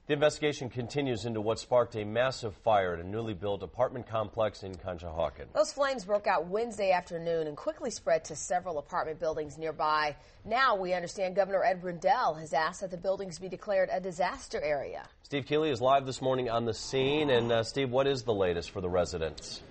The investigation continues into what sparked a massive fire at a newly built apartment complex in Conshohocken. Those flames broke out Wednesday afternoon and quickly spread to several apartment buildings nearby. Now we understand Governor Ed Rendell has asked that the buildings be declared a disaster area. Steve Keeley is live this morning on the scene. And Steve, what is the latest for the residents?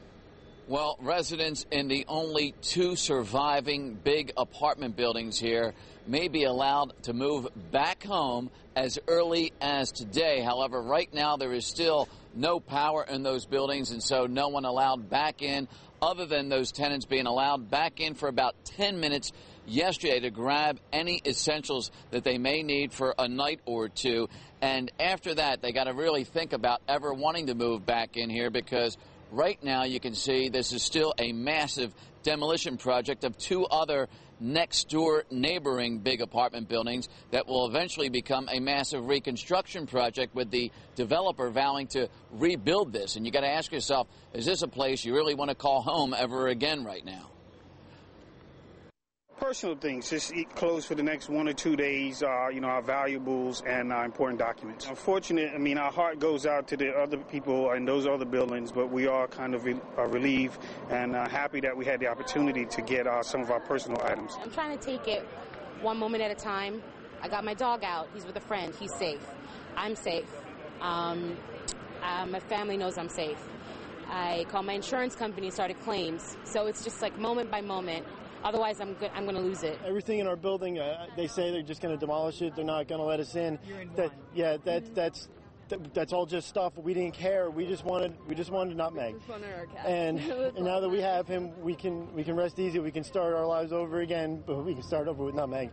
Well, residents in the only two surviving big apartment buildings here may be allowed to move back home as early as today. However, right now there is still no power in those buildings, and so no one allowed back in other than those tenants being allowed back in for about 10 minutes yesterday to grab any essentials that they may need for a night or two. And after that, they got to really think about ever wanting to move back in here, because right now you can see this is still a massive demolition project of two other next-door neighboring big apartment buildings that will eventually become a massive reconstruction project, with the developer vowing to rebuild this. And you got to ask yourself, is this a place you really want to call home ever again right now? Personal things, just closed for the next 1 or 2 days, our valuables and important documents. Unfortunately, our heart goes out to the other people in those other buildings, but we are kind of relieved and happy that we had the opportunity to get some of our personal items. I'm trying to take it one moment at a time. I got my dog out. He's with a friend. He's safe. I'm safe. My family knows I'm safe. I called my insurance company and started claims. So it's just like moment by moment. Otherwise, I'm going to lose it. Everything in our building, they say they're just going to demolish it. They're not going to let us in. That's all just stuff. We didn't care. We just wanted Nutmeg. And now that we have him, we can rest easy. We can start our lives over again, but we can start over with Nutmeg.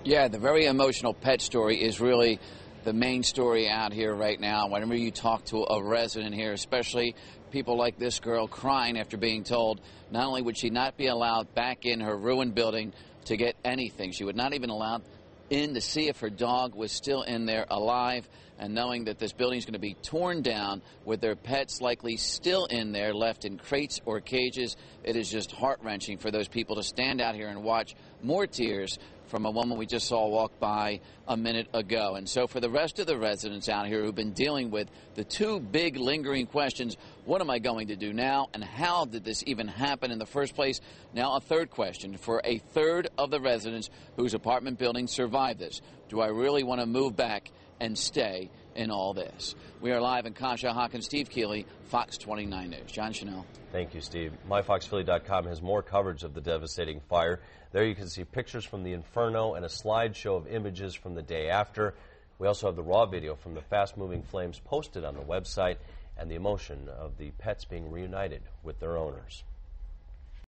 Yeah, the very emotional pet story is really the main story out here right now. Whenever you talk to a resident here, especially people like this girl crying after being told not only would she not be allowed back in her ruined building to get anything, she would not even allowed in to see if her dog was still in there alive, and knowing that this building is going to be torn down with their pets likely still in there, left in crates or cages. It is just heart-wrenching for those people to stand out here and watch more tears from a woman we just saw walk by a minute ago. And so for the rest of the residents out here who've been dealing with the two big lingering questions, what am I going to do now, and how did this even happen in the first place? Now a third question for a third of the residents whose apartment building survived this. Do I really want to move back and stay in all this? We are live in Conshohocken. Steve Keeley, Fox 29 News. John Chanel. Thank you, Steve. MyFoxPhilly.com has more coverage of the devastating fire. There you can see pictures from the inferno and a slideshow of images from the day after. We also have the raw video from the fast-moving flames posted on the website, and the emotion of the pets being reunited with their owners.